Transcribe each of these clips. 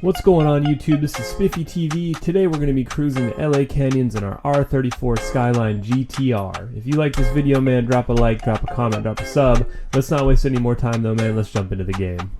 What's going on YouTube? This is Spiffy TV. Today we're going to be cruising the LA canyons in our R34 SKYLINE GTR. If you like this video, man, drop a like, drop a comment, drop a sub. Let's not waste any more time though, man. Let's jump into the game.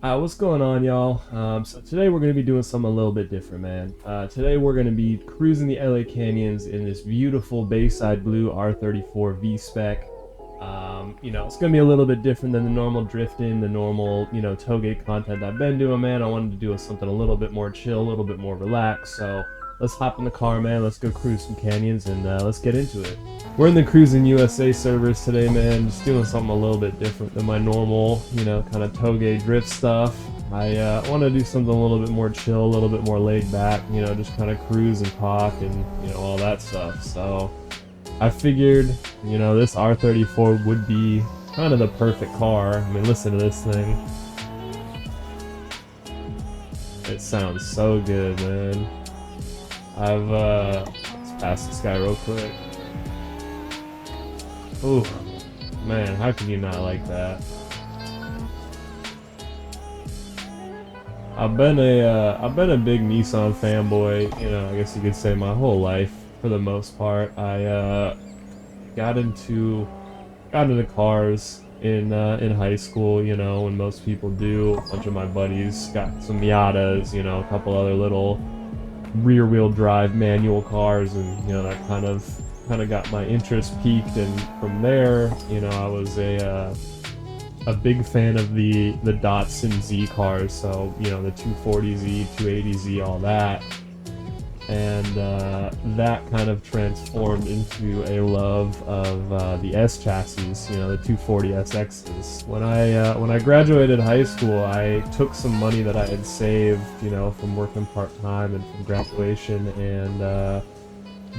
What's going on, y'all? So today we're going to be doing something a little bit different, man. Today we're going to be cruising the LA canyons in this beautiful Bayside Blue R34 V-Spec. You know, it's going to be a little bit different than the normal drifting, the normal, you know, tailgate content I've been doing, man. I wanted to do something a little bit more chill, a little bit more relaxed. So let's hop in the car, man. Let's go cruise some canyons and let's get into it. We're in the Cruising USA servers today, man. Just doing something a little bit different than my normal, you know, kind of tailgate drift stuff. I want to do something a little bit more chill, a little bit more laid back, you know, just kind of cruise and talk and, you know, all that stuff. So I figured, you know, this R34 would be kind of the perfect car. I mean, listen to this thing. It sounds so good, man. Let's pass this guy real quick. Ooh, man, how can you not like that? I've been a big Nissan fanboy, you know, I guess you could say my whole life. For the most part, I got into cars in high school, you know, and most people do. A bunch of my buddies got some Miatas, you know, a couple other little rear-wheel drive manual cars, and you know that kind of got my interest peaked. And from there, you know, I was a big fan of the Datsun Z cars, so you know the 240Z, 280Z, all that. And that kind of transformed into a love of the S chassis, you know, the 240 SXs. When I graduated high school, I took some money that I had saved, you know, from working part-time and from graduation, and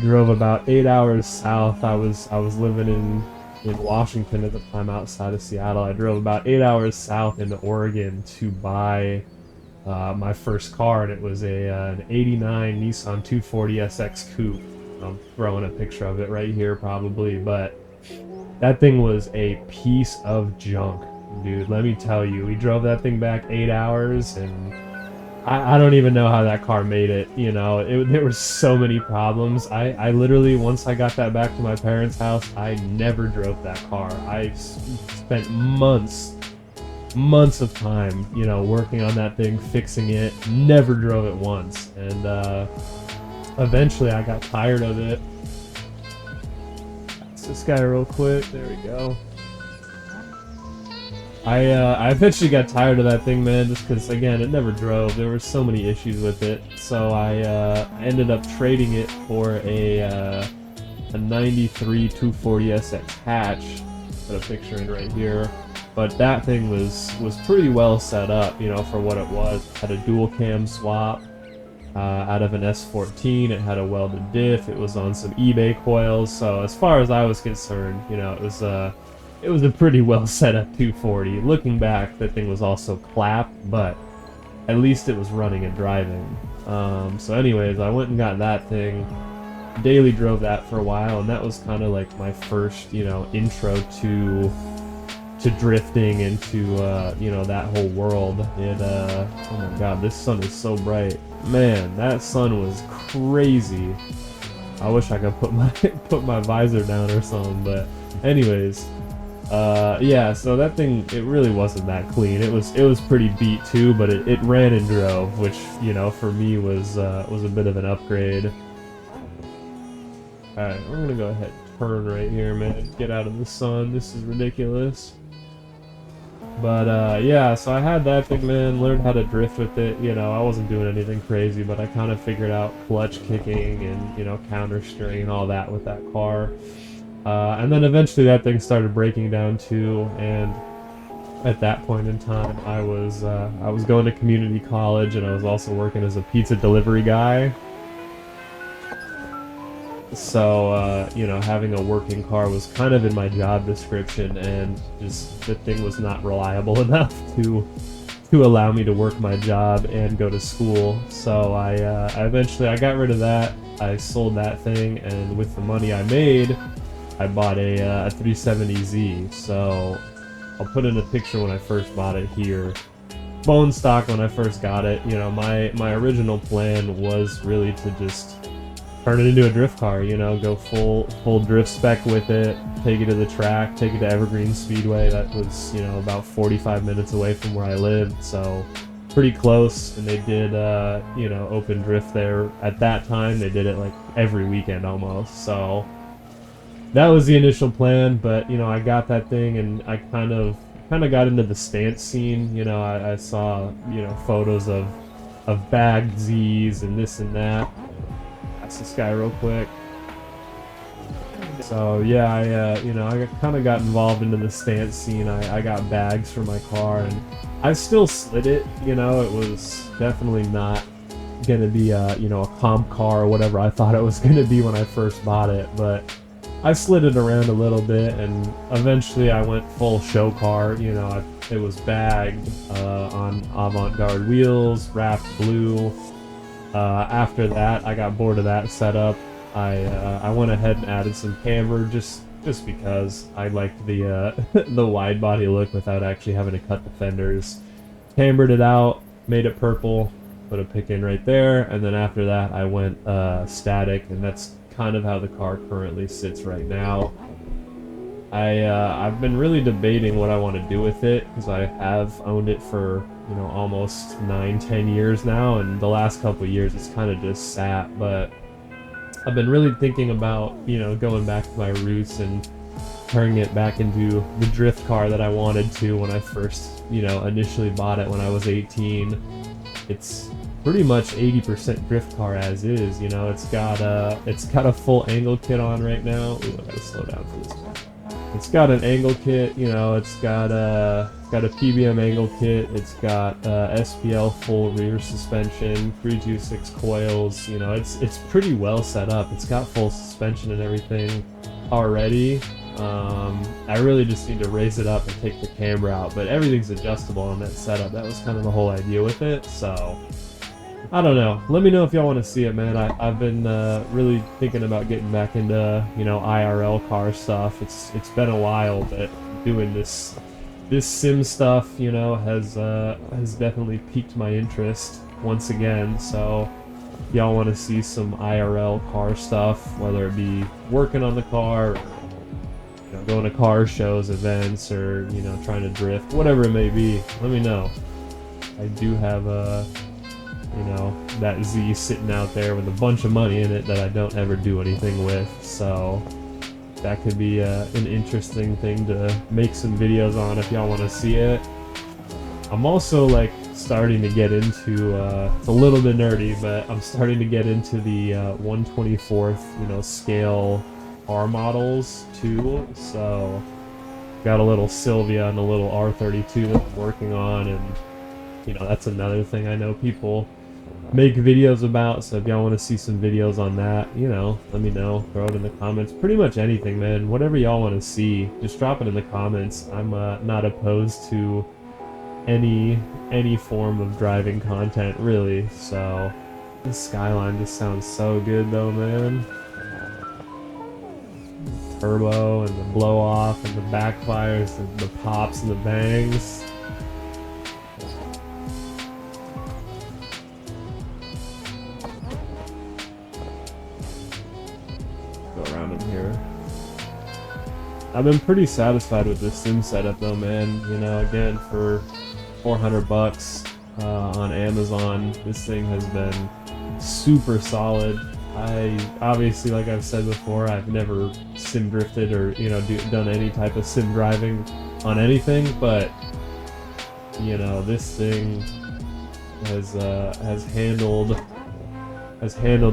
drove about 8 hours south. I was living in Washington at the time, outside of Seattle. I drove about 8 hours south into Oregon to buy my first car, and it was an '89 Nissan 240 SX Coupe. I'm throwing a picture of it right here probably, but that thing was a piece of junk, dude. Let me tell you, we drove that thing back 8 hours, and I don't even know how that car made it. You know, there were so many problems. I literally, once I got that back to my parents' house, I never drove that car. I spent months of time, you know, working on that thing, fixing it. Never drove it once, and eventually I got tired of it. That's this guy real quick. There we go. I eventually got tired of that thing, man, just because, again, it never drove. There were so many issues with it, so I ended up trading it for a 93 240 SX hatch. Put a picture in right here. But that thing was pretty well set up, you know, for what it was. It had a dual cam swap out of an S14. It had a welded diff. It was on some eBay coils. So as far as I was concerned, you know, it was a pretty well set up 240. Looking back, that thing was also clapped, but at least it was running and driving. So anyways, I went and got that thing. Daily drove that for a while, and that was kind of like my first, you know, intro to drifting into you know, that whole world. And oh my god, this sun is so bright, man. That sun was crazy. I wish I could put my visor down or something, but anyways, yeah, so that thing, it really wasn't that clean. It was pretty beat too, but it ran and drove, which, you know, for me was a bit of an upgrade. Alright, we're gonna go ahead and turn right here, man. Get out of the sun. This is ridiculous. But yeah, so I had that thing, man, learned how to drift with it. You know, I wasn't doing anything crazy, but I kind of figured out clutch kicking and, you know, counter steering and all that with that car. And then eventually that thing started breaking down too, and at that point in time I was going to community college, and I was also working as a pizza delivery guy. So, you know, having a working car was kind of in my job description, and just the thing was not reliable enough to allow me to work my job and go to school. So I eventually got rid of that. I sold that thing, and with the money I made, I bought a 370Z. So I'll put in a picture when I first bought it here. Bone stock when I first got it. You know, my original plan was really to just turn it into a drift car, you know, go full drift spec with it, take it to the track, take it to Evergreen Speedway. That was, you know, about 45 minutes away from where I lived, so pretty close. And they did, you know, open drift there at that time. They did it like every weekend almost, so that was the initial plan. But, you know, I got that thing and I kind of got into the stance scene. You know, I saw, you know, photos of bagged Z's and this and that. That's this guy real quick. So yeah, I you know, I kind of got involved into the stance scene. I got bags for my car, and I still slid it. You know, it was definitely not gonna be a, you know, a comp car or whatever I thought it was gonna be when I first bought it, but I slid it around a little bit, and eventually I went full show car. You know, it was bagged on avant-garde wheels, wrapped blue. After that, I got bored of that setup. I went ahead and added some camber just because I liked the the wide body look without actually having to cut the fenders. Cambered it out, made it purple, put a pick in right there, and then after that I went static, and that's kind of how the car currently sits right now. I've been really debating what I want to do with it, because I have owned it for, you know, almost 9-10 years now, and the last couple of years it's kind of just sat. But I've been really thinking about, you know, going back to my roots and turning it back into the drift car that I wanted to when I first, you know, initially bought it when I was 18. It's pretty much 80% drift car as is. You know, it's got a full angle kit on right now. Ooh, I gotta slow down for this one. It's got an angle kit, you know, it's got a PBM angle kit, it's got SPL full rear suspension, 326 coils, you know, it's pretty well set up. It's got full suspension and everything already. I really just need to raise it up and take the camber out, but everything's adjustable on that setup. That was kind of the whole idea with it, so I don't know. Let me know if y'all want to see it, man. I've been really thinking about getting back into, you know, IRL car stuff. It's been a while, but doing this sim stuff, you know, has definitely piqued my interest once again. So if y'all want to see some IRL car stuff, whether it be working on the car, or, you know, going to car shows, events, or, you know, trying to drift, whatever it may be, let me know. I do have you know, that Z sitting out there with a bunch of money in it that I don't ever do anything with, so that could be an interesting thing to make some videos on if y'all want to see it. I'm also like starting to get into, it's a little bit nerdy, but I'm starting to get into the 1/24th, you know, scale R models too. So got a little Sylvia and a little R32 that I'm working on, and you know, that's another thing I know people make videos about. So if y'all want to see some videos on that, you know, let me know. Throw it in the comments. Pretty much anything, man. Whatever y'all want to see, just drop it in the comments. I'm not opposed to any form of driving content, really. So this Skyline just sounds so good though, man. Turbo and the blow off and the backfires and the pops and the bangs. Around him here. I've been pretty satisfied with this sim setup though, man. You know, again, for 400 bucks on Amazon, this thing has been super solid. I obviously, like I've said before, I've never sim drifted or, you know, done any type of sim driving on anything, but you know, this thing has handled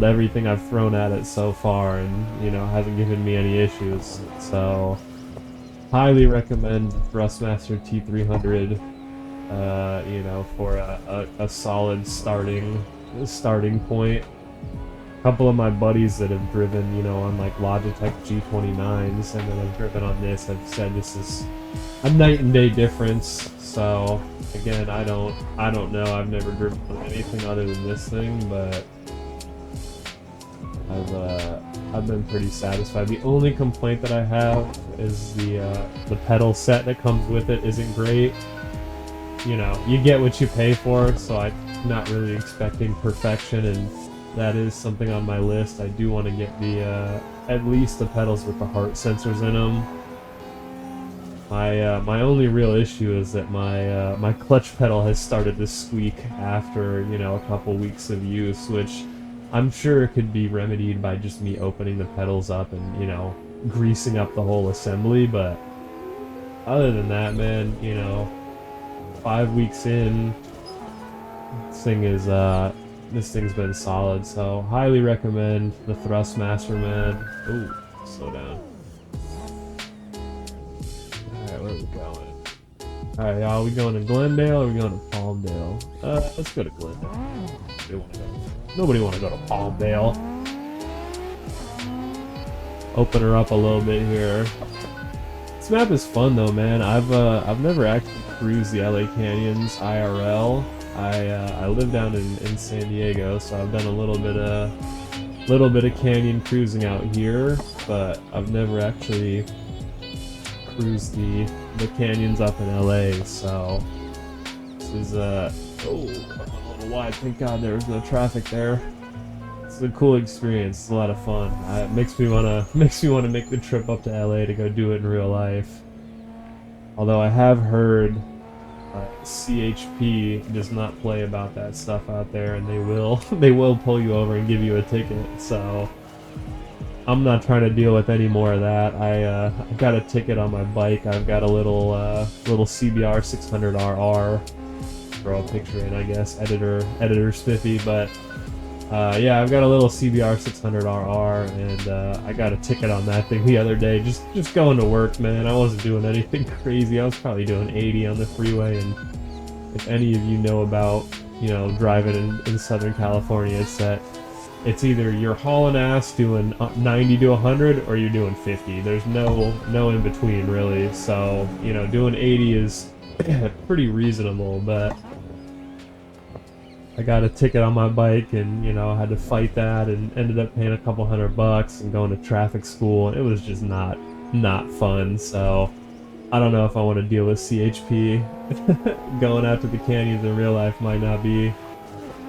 everything I've thrown at it so far, and, you know, hasn't given me any issues. So highly recommend Thrustmaster T300, you know, for a solid starting point. A couple of my buddies that have driven, you know, on like Logitech G29s and then have driven on this have said this is a night and day difference. So again, I don't know. I've never driven on anything other than this thing, but I've been pretty satisfied. The only complaint that I have is the pedal set that comes with it isn't great. You know, you get what you pay for, so I'm not really expecting perfection, and that is something on my list. I do want to get the at least the pedals with the heart sensors in them. My only real issue is that my clutch pedal has started to squeak after, you know, a couple weeks of use, which I'm sure could be remedied by just me opening the pedals up and, you know, greasing up the whole assembly. But other than that, man, you know, 5 weeks in, this thing's been solid, so highly recommend the Thrustmaster, man. Ooh, slow down. Alright, where are we going? Alright, y'all, we going to Glendale or we going to Palmdale? Let's go to Glendale. Nobody want to go to Palmdale. Open her up a little bit here. This map is fun though, man. I've never actually cruised the LA Canyons IRL. I live down in San Diego, so I've done a little bit of canyon cruising out here, but I've never actually cruised the canyons up in LA. So this is a little wide. Thank God there was no traffic there. It's a cool experience. It's a lot of fun. It makes me wanna make the trip up to LA to go do it in real life. Although I have heard CHP does not play about that stuff out there, and they will pull you over and give you a ticket. So I'm not trying to deal with any more of that. I got a ticket on my bike. I've got a little CBR 600RR. Throw a picture in, I guess. Editor spiffy, but yeah, I've got a little CBR 600RR, and I got a ticket on that thing the other day. Just going to work, man. I wasn't doing anything crazy. I was probably doing 80 on the freeway, and if any of you know about, you know, driving in Southern California, it's that it's either you're hauling ass doing 90 to 100 or you're doing 50. There's no in between, really. So, you know, doing 80 is pretty reasonable, but I got a ticket on my bike, and, you know, I had to fight that, and ended up paying a couple $100 and going to traffic school, and it was just not fun. So I don't know if I want to deal with CHP. Going out to the canyons in real life might not be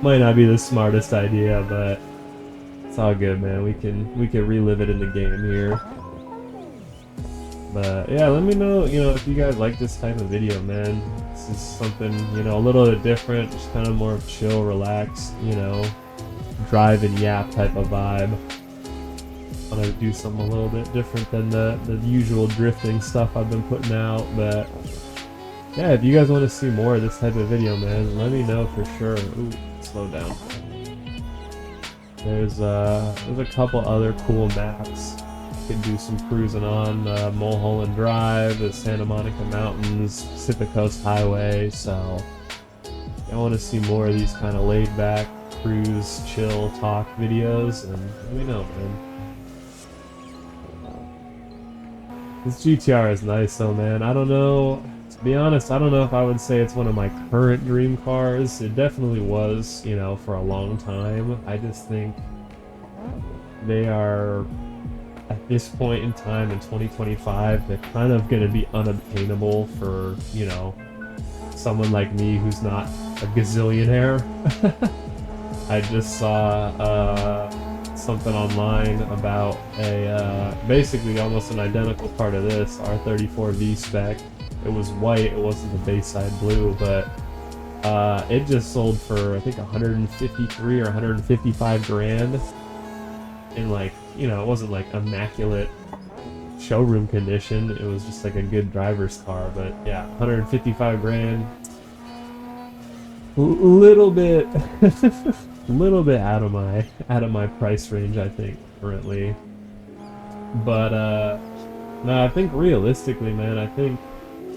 the smartest idea, but it's all good, man. We can relive it in the game here. But yeah, let me know, you know, if you guys like this type of video, man. This is something, you know, a little bit different, just kind of more chill, relaxed, you know, drive and yap type of vibe. I want to do something a little bit different than the usual drifting stuff I've been putting out. But yeah, if you guys want to see more of this type of video, man, let me know for sure. Ooh, slow down. There's a couple other cool maps. Could do some cruising on Mulholland Drive, the Santa Monica Mountains, Pacific Coast Highway. So I want to see more of these kind of laid-back cruise, chill, talk videos, and let me know, man. This GTR is nice though, man. I don't know, to be honest, I don't know if I would say it's one of my current dream cars. It definitely was, you know, for a long time. I just think they are, at this point in time in 2025, they're kind of going to be unobtainable for, you know, someone like me who's not a gazillionaire. I just saw something online about a basically almost an identical car to this R34 V spec. It was white, it wasn't the Bayside blue, but it just sold for I think 153 or 155 grand. In, like, you know, it wasn't like immaculate showroom condition, it was just like a good driver's car. But yeah, 155 grand, little bit little bit out of my price range, I think, currently. But no, I think realistically, man, I think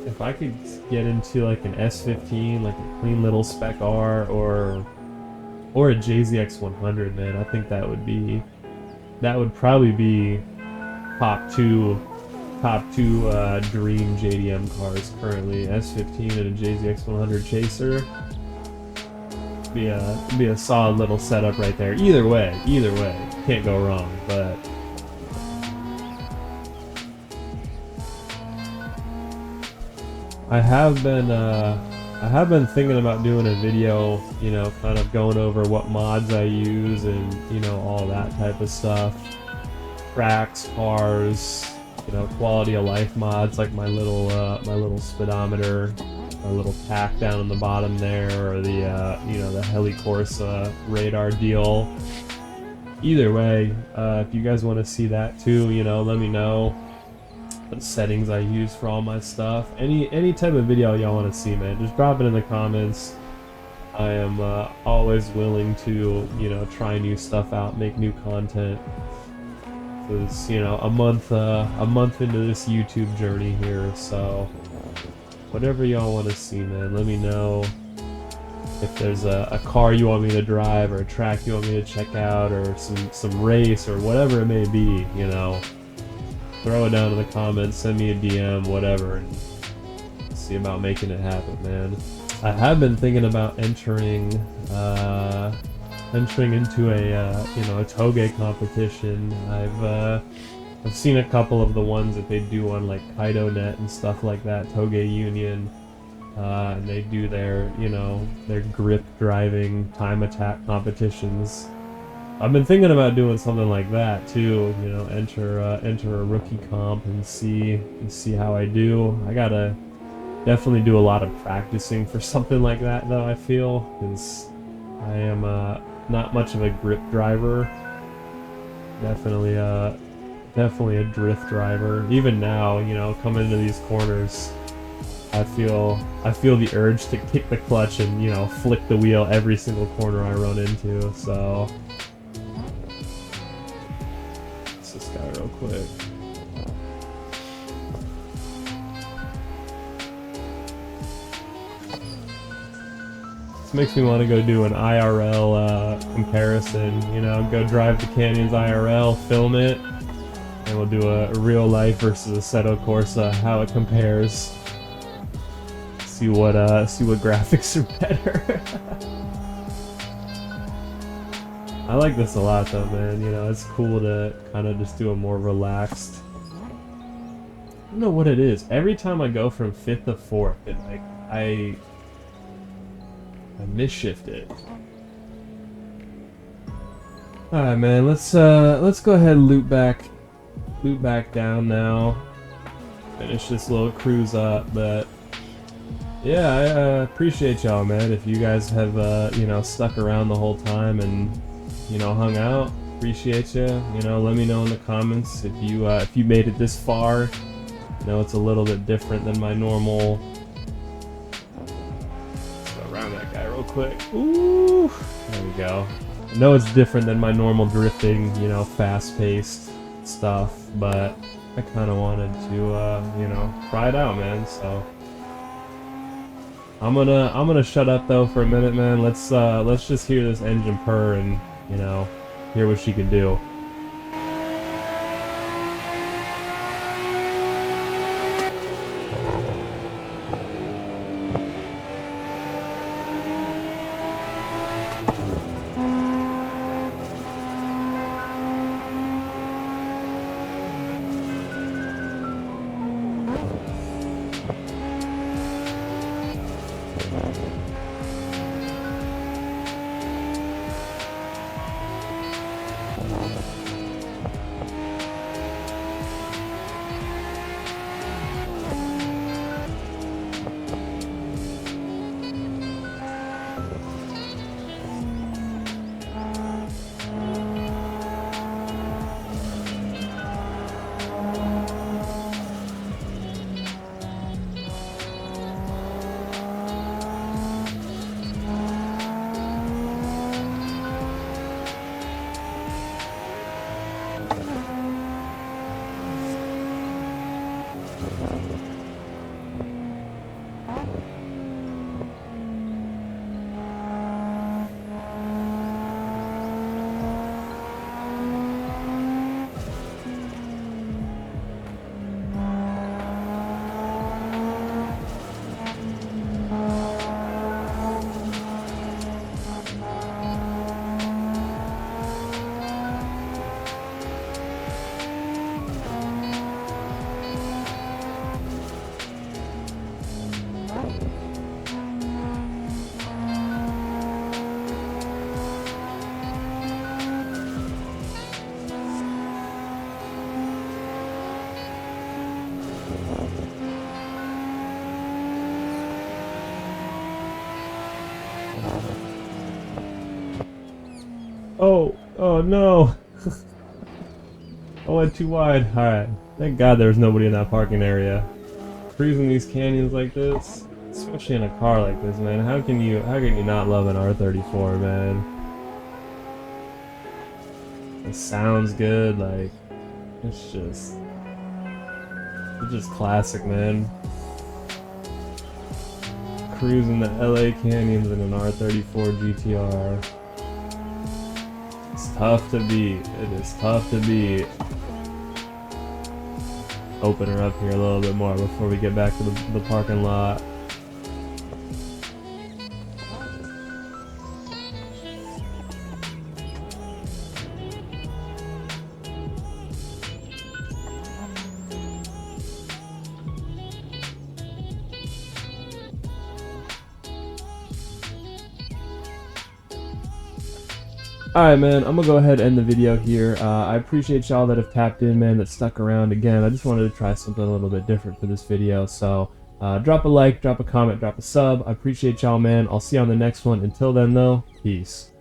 if I could get into like an S15, like a clean little spec R, or a JZX 100, man, I think that would probably be top two dream JDM cars currently. S15 and a JZX 100 Chaser. Be a solid little setup right there. Either way, can't go wrong. But I have been thinking about doing a video, you know, kind of going over what mods I use and, you know, all that type of stuff. Tracks, cars, you know, quality of life mods like my little speedometer, my little pack down on the bottom there, or the you know, the R34 Corsa radar deal. Either way, if you guys want to see that too, you know, let me know. What settings I use for all my stuff. Any type of video y'all want to see, man, just drop it in the comments. I am always willing to, you know, try new stuff out, make new content. Because, you know, a month into this YouTube journey here, so whatever y'all want to see, man, let me know. If there's a car you want me to drive, or a track you want me to check out, or some race, or whatever it may be, you know. Throw it down in the comments, send me a DM, whatever, and see about making it happen, man. I have been thinking about entering into a you know, a toge competition. I've seen a couple of the ones that they do on like KaidoNet and stuff like that, Toge Union, and they do their, you know, their grip driving time attack competitions. I've been thinking about doing something like that too, you know, enter a rookie comp and see how I do. I gotta definitely do a lot of practicing for something like that though, I feel, because I am not much of a grip driver. Definitely a drift driver. Even now, you know, coming into these corners, I feel the urge to kick the clutch and, you know, flick the wheel every single corner I run into, so this guy real quick. This makes me want to go do an IRL comparison, you know, go drive the canyons IRL, film it, and we'll do a real life versus Assetto Corsa, how it compares. See what graphics are better. I like this a lot though, man. You know, it's cool to kind of just do a more relaxed. I don't know what it is. Every time I go from 5th to 4th, it like I misshift it. All right, man. Let's go ahead and loop back down now. Finish this little cruise up, but yeah, I appreciate y'all, man. If you guys have you know, stuck around the whole time and, you know, hung out, appreciate you. You know, let me know in the comments if you made it this far. I know it's a little bit different than my normal. Let's go around that guy real quick. Ooh, there we go. I know it's different than my normal drifting, you know, fast-paced stuff, but I kind of wanted to, you know, try it out, man. So I'm gonna shut up though for a minute, man. Let's just hear this engine purr and, you know, hear what she can do. Oh, oh no! I went too wide. Alright, thank God there's nobody in that parking area. Cruising these canyons like this, especially in a car like this, man. How can you not love an R34, man? It sounds good, like it's just classic, man. Cruising the LA canyons in an R34 GTR. It's tough to beat. It is tough to beat. Open her up here a little bit more before we get back to the parking lot. Alright, man, I'm gonna go ahead and end the video here. I appreciate y'all that have tapped in, man, that stuck around. Again, I just wanted to try something a little bit different for this video, so drop a like, drop a comment, drop a sub. I appreciate y'all, man. I'll see you on the next one. Until then, though, peace.